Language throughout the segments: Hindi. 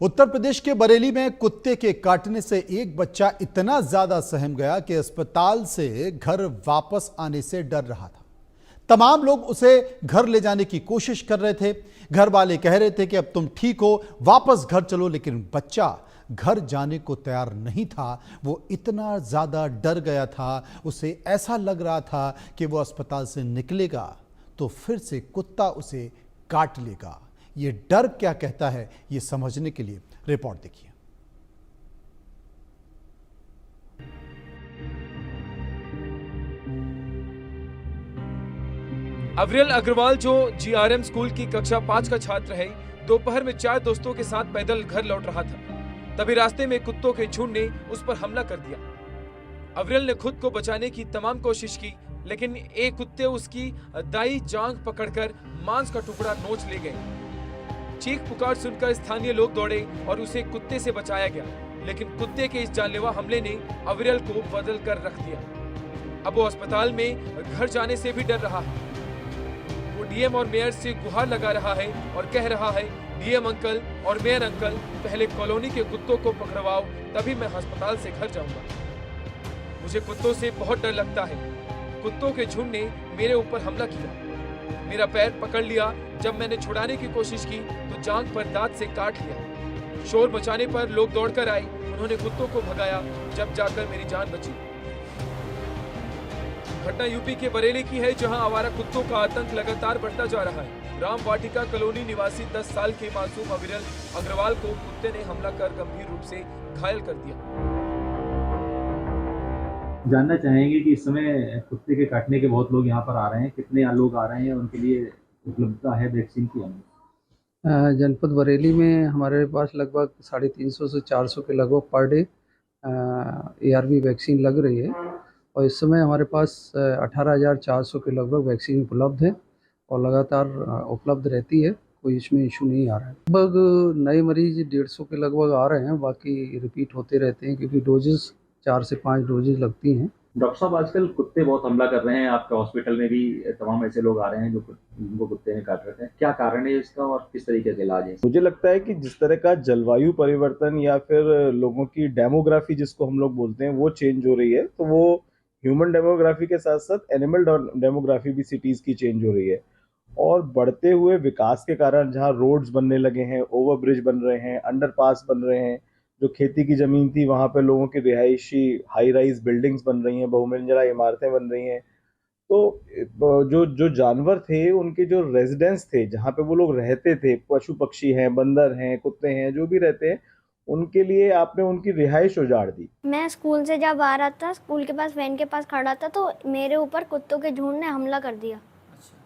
उत्तर प्रदेश के बरेली में कुत्ते के काटने से एक बच्चा इतना ज्यादा सहम गया कि अस्पताल से घर वापस आने से डर रहा था। तमाम लोग उसे घर ले जाने की कोशिश कर रहे थे। घर वाले कह रहे थे कि अब तुम ठीक हो, वापस घर चलो, लेकिन बच्चा घर जाने को तैयार नहीं था। वो इतना ज्यादा डर गया था, उसे ऐसा लग रहा था कि वो अस्पताल से निकलेगा तो फिर से कुत्ता उसे काट लेगा। ये डर क्या कहता है, ये समझने के लिए रिपोर्ट देखिए। अविरल अग्रवाल जो जीआरएम स्कूल की कक्षा 5 का छात्र है, दोपहर में 4 दोस्तों के साथ पैदल घर लौट रहा था। तभी रास्ते में कुत्तों के झुंड ने उस पर हमला कर दिया। अविरल ने खुद को बचाने की तमाम कोशिश की, लेकिन एक कुत्ते उसकी दाई जांघ पकड़कर मांस का टुकड़ा नोच ले गए। चीख पुकार सुनकर स्थानीय लोग दौड़े और उसे कुत्ते से बचाया गया, लेकिन कुत्ते के इस जानलेवा हमले ने अविरल को बदल कर रख दिया। अब वो अस्पताल में घर जाने से भी डर रहा है। वो डीएम और मेयर से गुहार लगा रहा है और कह रहा है, डीएम अंकल और मेयर अंकल, पहले कॉलोनी के कुत्तों को पकड़वाओ, तभी मैं अस्पताल से घर जाऊंगा। मुझे कुत्तों से बहुत डर लगता है। कुत्तों के झुंड ने मेरे ऊपर हमला किया, मेरा पैर पकड़ लिया। जब मैंने छुड़ाने की कोशिश की तो जांघ पर दांत से काट लिया। शोर मचाने पर लोग दौड़कर आए, उन्होंने कुत्तों को भगाया, जब जाकर मेरी जान बची। घटना यूपी के बरेली की है, जहां आवारा कुत्तों का आतंक लगातार बढ़ता जा रहा है। राम वाटिका कॉलोनी निवासी 10 साल के मासूम अविरल अग्रवाल को कुत्ते ने हमला कर गंभीर रूप से घायल कर दिया। जानना चाहेंगे कि इस समय कुत्ते के काटने के बहुत लोग यहाँ पर आ रहे हैं, कितने लोग आ रहे हैं, उनके लिए उपलब्धता है वैक्सीन की? जनपद बरेली में हमारे पास लगभग 350 से 400 के लगभग पर डे ARV वैक्सीन लग रही है और इस समय हमारे पास 18,400 के लगभग वैक्सीन उपलब्ध है और लगातार उपलब्ध रहती है। कोई इसमें इशू नहीं आ रहा है। लगभग नए मरीज 150 के लगभग आ रहे हैं, बाकी रिपीट होते रहते हैं क्योंकि डोजेस 4 से 5 डोजेज लगती हैं। डॉक्टर साहब, आजकल कुत्ते बहुत हमला कर रहे हैं, आपके हॉस्पिटल में भी तमाम ऐसे लोग आ रहे हैं जिनको कुत्ते ने काट रहे हैं। क्या कारण है इसका और किस तरीके का इलाज है? मुझे लगता है कि जिस तरह का जलवायु परिवर्तन या फिर लोगों की डेमोग्राफी जिसको हम लोग बोलते हैं वो चेंज हो रही है, तो वो ह्यूमन डेमोग्राफी के साथ साथ एनिमल डेमोग्राफी भी सिटीज की चेंज हो रही है। और बढ़ते हुए विकास के कारण जहाँ रोड्स बनने लगे हैं, ओवरब्रिज बन रहे हैं, अंडरपास बन रहे हैं, जो खेती की जमीन थी वहां पे लोगों की रिहायशी हाई राइज बिल्डिंग्स बन रही हैं, बहुमंजिला इमारतें बन रही हैं। तो जो जानवर थे, उनके जो रेजिडेंस थे, जहाँ पे वो लोग रहते थे, पशु पक्षी हैं, बंदर हैं, कुत्ते हैं, जो भी रहते हैं, उनके लिए आपने उनकी रिहाइश उजाड़ दी। मैं स्कूल से जब आ रहा था, स्कूल के पास वैन के पास खड़ा था, तो मेरे ऊपर कुत्तों के झुंड ने हमला कर दिया। अच्छा,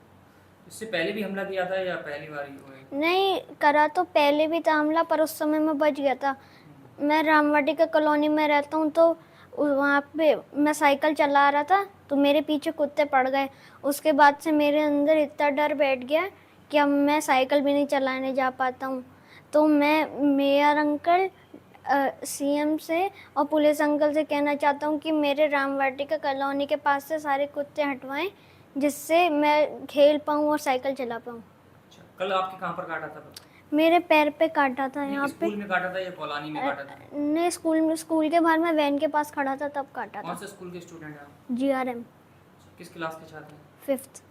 इससे पहले भी हमला किया था या पहली बार ही हुआ? नहीं, करा तो पहले भी था हमला, पर उस समय मैं बच गया था। मैं रामवाटिका कॉलोनी में रहता हूँ, तो वहाँ पे मैं साइकिल चला रहा था तो मेरे पीछे कुत्ते पड़ गए। उसके बाद से मेरे अंदर इतना डर बैठ गया कि अब मैं साइकिल भी नहीं चलाने जा पाता हूँ। तो मैं मेयर अंकल, CM से और पुलिस अंकल से कहना चाहता हूँ कि मेरे रामवाटिका कॉलोनी के पास से सारे कुत्ते हटवाएं, जिससे मैं खेल पाऊँ और साइकिल चला पाऊँ। अच्छा, कल आपके कहाँ पर काटा था? मेरे पैर पे काटा था। यहाँ पे स्कूल में काटा था या कॉलोनी में काटा था? नहीं, स्कूल के बाहर मैं वैन के पास खड़ा था तब काटा था। कौन से स्कूल के स्टूडेंट हैं आप? GRM। किस क्लास के छात्र हैं? 5th।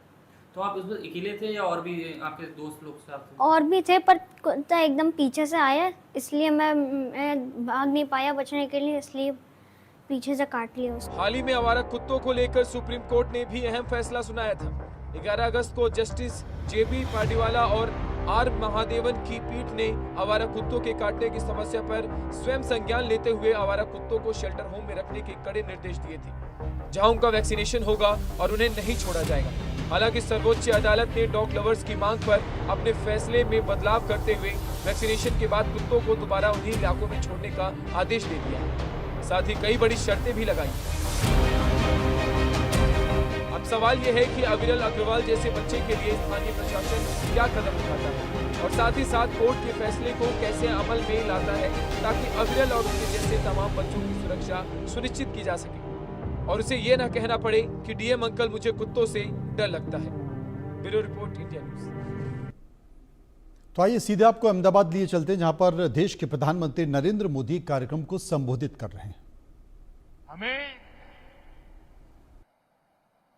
तो आप उसमें अकेले थे या और भी आपके दोस्त लोग साथ थे? और भी थे, पर कुत्ता एकदम पीछे से आया, इसलिए मैं भाग नहीं पाया बचने के लिए, इसलिए पीछे से काट लिया उसको। हाल ही में आवारा कुत्तों को लेकर सुप्रीम कोर्ट ने भी अहम फैसला सुनाया था। 11 अगस्त को जस्टिस JB पार्डीवाला और R महादेवन की पीठ ने आवारा कुत्तों के काटने की समस्या पर स्वयं संज्ञान लेते हुए आवारा कुत्तों को शेल्टर होम में रखने के कड़े निर्देश दिए थे, जहां उनका वैक्सीनेशन होगा और उन्हें नहीं छोड़ा जाएगा। हालांकि सर्वोच्च अदालत ने डॉग लवर्स की मांग पर अपने फैसले में बदलाव करते हुए वैक्सीनेशन के बाद कुत्तों को दोबारा उन्हीं इलाकों में छोड़ने का आदेश दे दिया। साथ ही कई बड़ी शर्तें भी लगाई। अब सवाल यह है कि अविरल अग्रवाल जैसे बच्चे के लिए स्थानीय प्रशासन क्या कदम उठाता है और साथ ही साथ कोर्ट के फैसले को कैसे अमल में लाता है, ताकि अविरल और उसके जैसे तमाम बच्चों की सुरक्षा सुनिश्चित की जा सके और उसे ये ना कहना पड़े कि डीएम अंकल मुझे कुत्तों से डर लगता है। Bureau report, India news. तो आइए सीधे आपको अहमदाबाद लिए चलते हैं, जहां पर देश के प्रधानमंत्री नरेंद्र मोदी कार्यक्रम को संबोधित कर रहे हैं। हमें